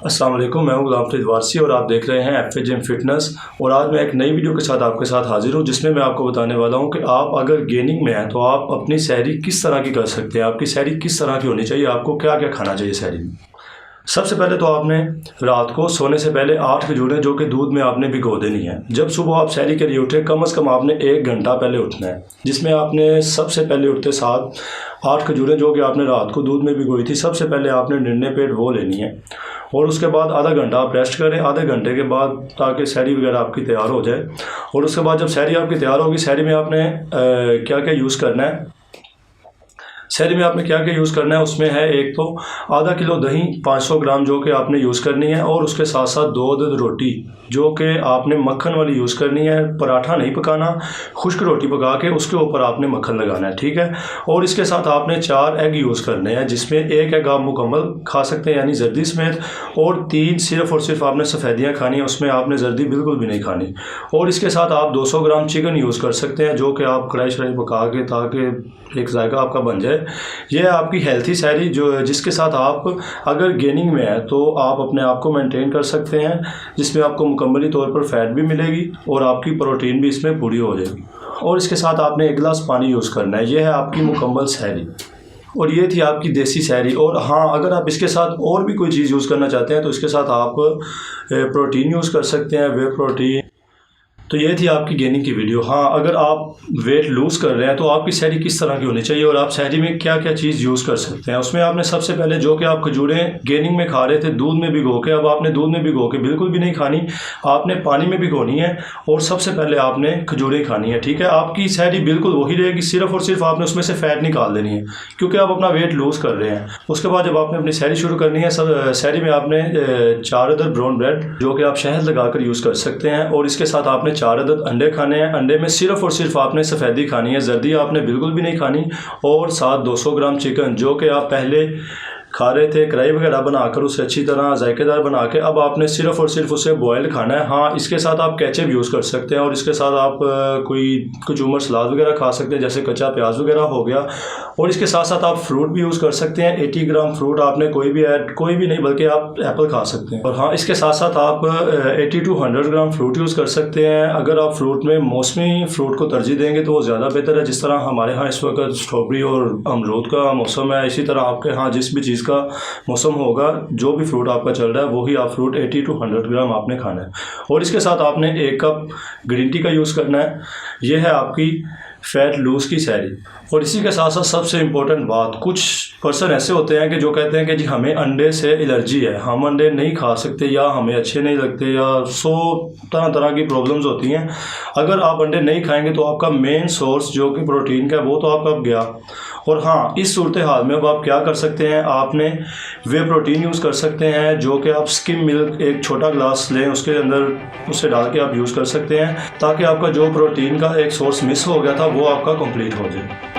अस्सलाम वालेकुम, मैं हूं गुलाम फरीद वारसी और आप देख रहे हैं एफ जिम फिटनेस। और आज मैं एक नई वीडियो के साथ आपके साथ हाजिर हूं, जिसमें मैं आपको बताने वाला हूं कि आप अगर गेनिंग में हैं तो आप अपनी सहरी किस तरह की कर सकते हैं। आपकी सहरी किस तरह की होनी चाहिए, आपको क्या क्या खाना चाहिए सहरी में। सबसे पहले तो आपने रात को सोने से पहले 8 खजूरें जो कि दूध में आपने भिगो देनी है। जब सुबह आप सहरी के लिए उठे कम से कम आपने 1 घंटा पहले उठना है, जिसमें आपने सबसे पहले उठते साथ 8 खजूरें जो कि आपने रात को दूध में भिगोई थी, सबसे पहले आपने निर्णय पेट वो लेनी है। और उसके बाद आधा घंटा आप रेस्ट करें, आधे घंटे के बाद, ताकि सहरी वगैरह आपकी तैयार हो जाए। और उसके बाद जब सहरी आपकी तैयार होगी, सहरी में आपने क्या क्या यूज़ करना है। सहरी में आपने क्या क्या यूज़ करना है, उसमें है एक तो आधा किलो दही 500 ग्राम जो कि आपने यूज़ करनी है, और उसके साथ साथ 2 अदद रोटी जो कि आपने मक्खन वाली यूज़ करनी है। पराठा नहीं पकाना, खुश्क रोटी पका के उसके ऊपर आपने मक्खन लगाना है, ठीक है। और इसके साथ आपने 4 एग यूज़ करने हैं, जिसमें 1 एग आप मुकम्मल खा सकते हैं यानी जर्दी समेत, और 3 सिर्फ़ और सिर्फ आपने सफ़ेदियाँ खानी है, उसमें आपने जर्दी बिल्कुल भी नहीं खानी। और इसके साथ आप 200 ग्राम चिकन यूज़ कर सकते हैं, जो कि आप कढ़ाई शढ़ाई पका के, ताकि एक जायका आपका बन जाए। यह है आपकी हेल्थी सहरी, जो जिसके साथ आप अगर गेनिंग में है तो आप अपने आप को मेंटेन कर सकते हैं, जिसमें आपको मुकम्मली तौर पर फ़ैट भी मिलेगी और आपकी प्रोटीन भी इसमें पूरी हो जाएगी। और इसके साथ आपने 1 गिलास पानी यूज़ करना है। यह है आपकी मुकम्मल सहरी, और ये थी आपकी देसी सहरी। और हाँ, अगर आप इसके साथ और भी कोई चीज़ यूज़ करना चाहते हैं तो इसके साथ आप प्रोटीन यूज़ कर सकते हैं, वे प्रोटीन। तो ये थी आपकी गेनिंग की वीडियो। हाँ, अगर आप वेट लूज़ कर रहे हैं तो आपकी सहरी किस तरह की होनी चाहिए और आप सहरी में क्या क्या चीज़ यूज़ कर सकते हैं। उसमें आपने सबसे पहले जो कि आप खजूरें गेनिंग में खा रहे थे दूध में भिगो के, अब आपने दूध में भिगो के बिल्कुल भी नहीं खानी, आपने पानी में भिगोनी है। और सबसे पहले आपने खजूरें खानी है, ठीक है। आपकी सहरी बिल्कुल वही रहेगी, सिर्फ़ और सिर्फ आपने उसमें से फ़ैट निकाल देनी है, क्योंकि आप अपना वेट लूज़ कर रहे हैं। उसके बाद जब आपने अपनी सहरी शुरू करनी है, सहरी में आपने 4 अदद ब्राउन ब्रेड जो कि आप शहद लगाकर यूज़ कर सकते हैं, और इसके साथ आपने 4 अदद अंडे खाने हैं। अंडे में सिर्फ़ और सिर्फ आपने सफ़ेदी खानी है, जर्दी आपने बिल्कुल भी नहीं खानी। और साथ 200 ग्राम चिकन जो कि आप पहले खा रहे थे कढ़ाई वगैरह बनाकर, उसे अच्छी तरह जायकेदार बना के, अब आपने सिर्फ़ और सिर्फ उसे बॉयल खाना है। हाँ, इसके साथ आप केचप यूज़ कर सकते हैं, और इसके साथ आप कोई कचूमर सलाद वगैरह खा सकते हैं, जैसे कच्चा प्याज वगैरह हो गया। और इसके साथ साथ आप फ्रूट भी यूज़ कर सकते हैं। 80 ग्राम फ्रूट आपने कोई भी नहीं, बल्कि आप एप्पल खा सकते हैं। और हाँ, इसके साथ साथ आप 80 to 100 ग्राम फ्रूट यूज़ कर सकते हैं। अगर आप फ्रूट में मौसमी फ्रूट को तरजीह देंगे तो वो ज़्यादा बेहतर है। जिस तरह हमारे यहाँ इस वक्त स्ट्रॉबेरी और अमरूद का मौसम है, इसी तरह आपके यहाँ जिस भी चीज़ का मौसम होगा, जो भी फ्रूट आपका चल रहा है, वही आप फ्रूट 80 to 100 ग्राम आपने खाना है। और इसके साथ आपने 1 कप ग्रीन टी का यूज़ करना है। यह है आपकी फ़ैट लूज़ की सहरी। और इसी के साथ साथ सबसे इम्पोर्टेंट बात, कुछ पर्सन ऐसे होते हैं कि जो कहते हैं कि जी हमें अंडे से एलर्जी है, हम अंडे नहीं खा सकते, या हमें अच्छे नहीं लगते, या 100 तरह तरह की प्रॉब्लम्स होती हैं। अगर आप अंडे नहीं खाएंगे तो आपका मेन सोर्स जो कि प्रोटीन का, वो तो आपका गया। और हाँ, इस सूरत हाल में अब आप क्या कर सकते हैं, आपने वे प्रोटीन यूज़ कर सकते हैं जो कि आप स्किम मिल्क 1 छोटा ग्लास लें, उसके अंदर उसे डाल के आप यूज़ कर सकते हैं, ताकि आपका जो प्रोटीन का एक सोर्स मिस हो गया था वो आपका कंप्लीट हो जाए।